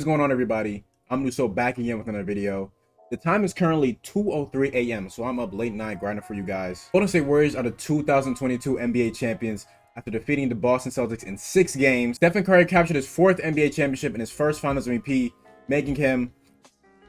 What's going on, everybody? I'm Nuso, back again with another video. The time is currently 2:03 a.m., so I'm up late night grinding for you guys. Golden State Warriors are the 2022 NBA champions after defeating the Boston Celtics in 6 games. Stephen Curry captured his 4th NBA championship and his first Finals MVP, making him,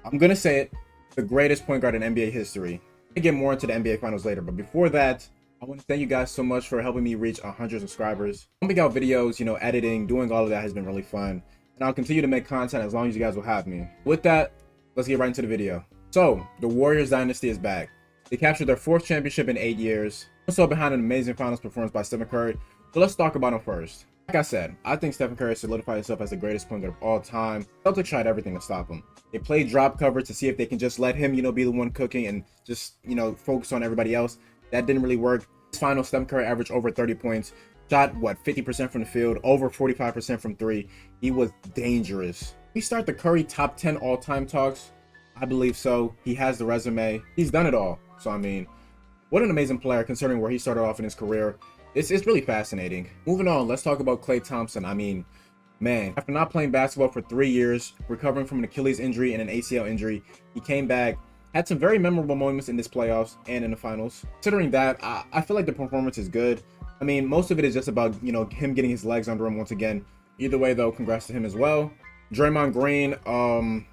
I'm gonna say it, the greatest point guard in NBA history. I'll get more into the NBA Finals later, but before that, I want to thank you guys so much for helping me reach 100 subscribers. Pumping out videos, editing, doing all of that has been really fun. And I'll continue to make content as long as you guys will have me. With that, let's get right into the video. So, the Warriors dynasty is back. They captured their 4th championship in 8 years. Also behind an amazing finals performance by Stephen Curry. So let's talk about him first. Like I said, I think Stephen Curry solidified himself as the greatest point guard of all time. Celtics tried everything to stop him. They played drop cover to see if they can just let him, be the one cooking and just, focus on everybody else. That didn't really work. This final, Stephen Curry averaged over 30 points. Shot, 50% from the field, over 45% from 3. He was dangerous. We start the Curry top 10 all-time talks. I believe so. He has the resume. He's done it all. So, I mean, what an amazing player considering where he started off in his career. It's really fascinating. Moving on, let's talk about Klay Thompson. I mean, man, after not playing basketball for 3 years, recovering from an Achilles injury and an ACL injury, he came back, had some very memorable moments in this playoffs and in the finals. Considering that, I feel like the performance is good. I mean, most of it is just about, him getting his legs under him once again. Either way, though, congrats to him as well. Draymond Green,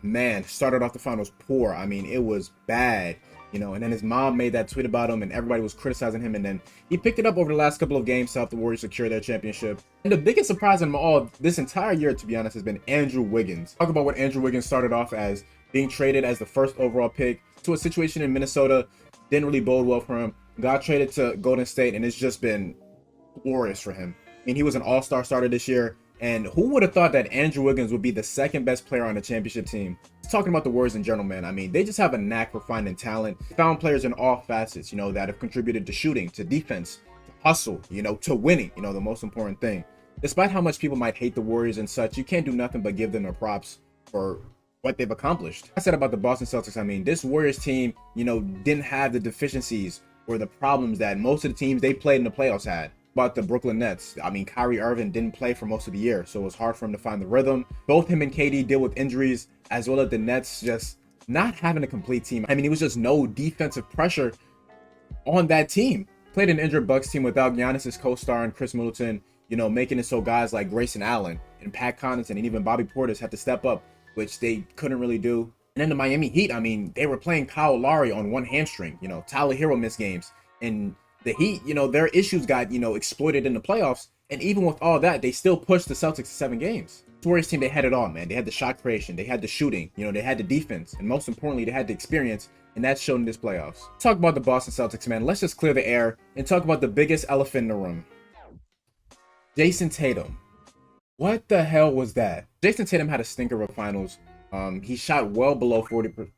man, started off the finals poor. I mean, it was bad, and then his mom made that tweet about him and everybody was criticizing him. And then he picked it up over the last couple of games to help the Warriors secure their championship. And the biggest surprise in them all this entire year, to be honest, has been Andrew Wiggins. Talk about what Andrew Wiggins started off as, being traded as the 1st overall pick to a situation in Minnesota. Didn't really bode well for him. Got traded to Golden State, and it's just been glorious for him. I mean, he was an all-star starter this year, and who would have thought that Andrew Wiggins would be the 2nd best player on the championship team? Talking about the Warriors in general, man, I mean, they just have a knack for finding talent. Found players in all facets, that have contributed to shooting, to defense, to hustle, to winning, the most important thing. Despite how much people might hate the Warriors and such, you can't do nothing but give them their props for what they've accomplished. I said about the Boston Celtics, I mean, this Warriors team, didn't have the deficiencies or the problems that most of the teams they played in the playoffs had. About the Brooklyn Nets, I mean, Kyrie Irving didn't play for most of the year, so it was hard for him to find the rhythm. Both him and KD deal with injuries, as well as the Nets just not having a complete team. I mean, it was just no defensive pressure on that team. Played an injured Bucks team without Giannis' co-star and Chris Middleton, making it so guys like Grayson Allen and Pat Connaughton and even Bobby Portis had to step up, which they couldn't really do. And then the Miami Heat, I mean, they were playing Kyle Lowry on one hamstring. Tyler Hero missed games, and the Heat, their issues got, exploited in the playoffs. And even with all that, they still pushed the Celtics to 7 games. This Warriors team, they had it all, man. They had the shot creation, they had the shooting, they had the defense, and most importantly, they had the experience, and that's shown in this playoffs. Let's talk about the Boston Celtics, man. Let's just clear the air and talk about the biggest elephant in the room. Jason Tatum. What the hell was that? Jason Tatum had a stinker of finals. He shot well below 40%.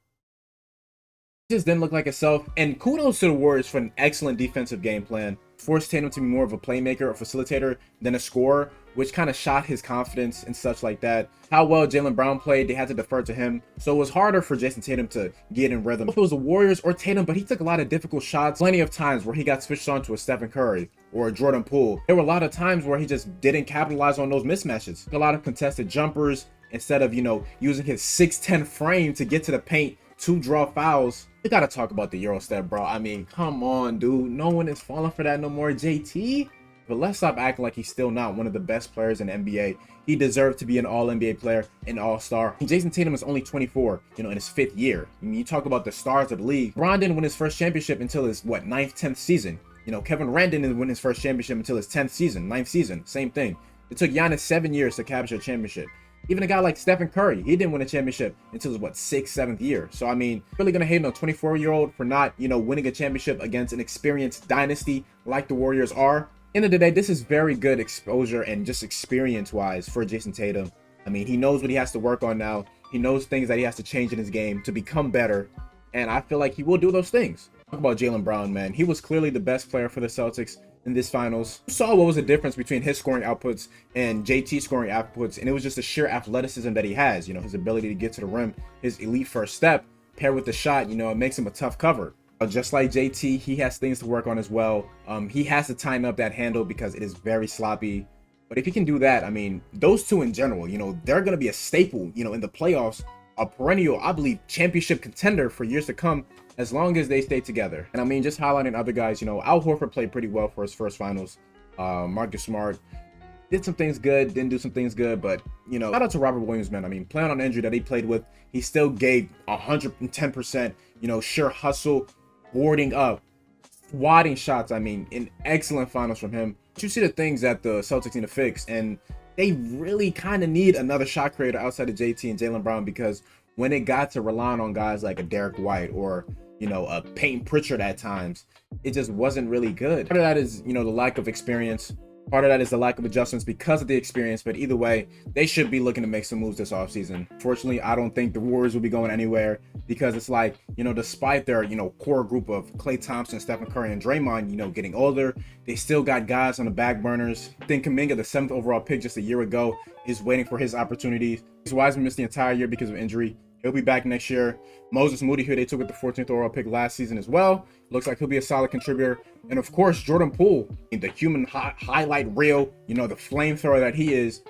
Just didn't look like itself, and kudos to the Warriors for an excellent defensive game plan. Forced Tatum to be more of a playmaker or facilitator than a scorer, which kind of shot his confidence and such like that. How well Jaylen Brown played, they had to defer to him, so it was harder for Jason Tatum to get in rhythm. If it was the Warriors or Tatum, but he took a lot of difficult shots. Plenty of times where he got switched on to a Stephen Curry or a Jordan Poole. There were a lot of times where he just didn't capitalize on those mismatches. A lot of contested jumpers instead of, using his 6'10" frame to get to the paint to draw fouls. We gotta talk about the Euro step, bro. I mean, come on, dude. No one is falling for that no more, JT. But let's stop acting like he's still not one of the best players in the NBA. He deserved to be an all-NBA player, an all-star. Jason Tatum is only 24, in his 5th year. I mean, you talk about the stars of the league. LeBron didn't win his first championship until his, 9th, 10th season. Kevin Durant didn't win his first championship until his 10th season, 9th season. Same thing. It took Giannis 7 years to capture a championship. Even a guy like Stephen Curry, he didn't win a championship until his 6th, 7th year. So I mean, really gonna hate on a 24-year-old for not, winning a championship against an experienced dynasty like the Warriors are. End of the day, this is very good exposure and just experience-wise for Jason Tatum. I mean, he knows what he has to work on now. He knows things that he has to change in his game to become better, and I feel like he will do those things. Talk about Jaylen Brown, man. He was clearly the best player for the Celtics in this finals. You saw what was the difference between his scoring outputs and JT's scoring outputs, and it was just the sheer athleticism that he has. His ability to get to the rim, his elite first step, paired with the shot, it makes him a tough cover. Just like JT, he has things to work on as well. He has to tighten up that handle because it is very sloppy. But if he can do that, I mean, those two in general, you know, they're going to be a staple, you know, in the playoffs, a perennial, I believe, championship contender for years to come, as long as they stay together. And I mean, just highlighting other guys, you know, Al Horford played pretty well for his first finals. Marcus Smart did some things good, didn't do some things good, but, you know, shout out to Robert Williams, man. I mean, playing on injury that he played with, he still gave 110%, you know, sheer hustle, boarding up, swatting shots. I mean, an excellent finals from him. But you see the things that the Celtics need to fix, and they really kind of need another shot creator outside of JT and Jaylen Brown, because when it got to relying on guys like a Derek White or, you know, a Peyton Pritchard at times, it just wasn't really good. Part of that is, you know, the lack of experience. Part of that is the lack of adjustments because of the experience. But either way, they should be looking to make some moves this offseason. Fortunately, I don't think the Warriors will be going anywhere, because it's like, you know, despite their, you know, core group of Klay Thompson, Stephen Curry, and Draymond, you know, getting older, they still got guys on the back burners. I think Kuminga, the 7th overall pick just a year ago, is waiting for his opportunities. Wiseman missed the entire year because of injury. He'll be back next year. Moses Moody, who they took with the 14th overall pick last season as well, looks like he'll be a solid contributor. And of course, Jordan Poole, the human highlight reel, you know, the flamethrower that he is,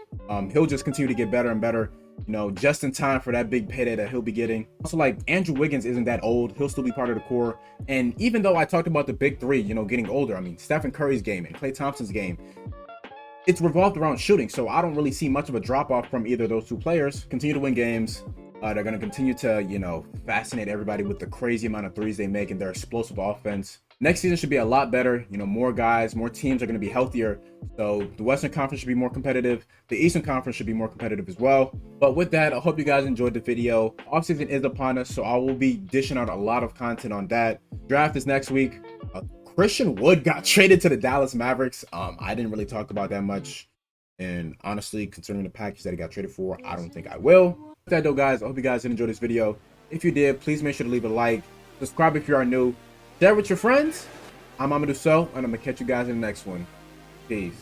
he'll just continue to get better and better, you know, just in time for that big payday that he'll be getting. Also, like, Andrew Wiggins isn't that old. He'll still be part of the core. And even though I talked about the big three, you know, getting older, I mean, Stephen Curry's game and Klay Thompson's game, it's revolved around shooting. So I don't really see much of a drop off from either of those two players. Continue to win games. They're going to continue to, you know, fascinate everybody with the crazy amount of threes they make and their explosive offense. Next season should be a lot better. You know, more guys, more teams are going to be healthier. So the Western Conference should be more competitive. The Eastern Conference should be more competitive as well. But with that, I hope you guys enjoyed the video. Offseason is upon us, so I will be dishing out a lot of content on that. Draft is next week. Christian Wood got traded to the Dallas Mavericks. I didn't really talk about that much. And honestly, considering the package that he got traded for, I don't think I will. With that though, guys, I hope you guys did enjoy this video. If you did, please make sure to leave a like, subscribe if you are new, share with your friends. I'm Amadou So, and I'm gonna catch you guys in the next one. Peace.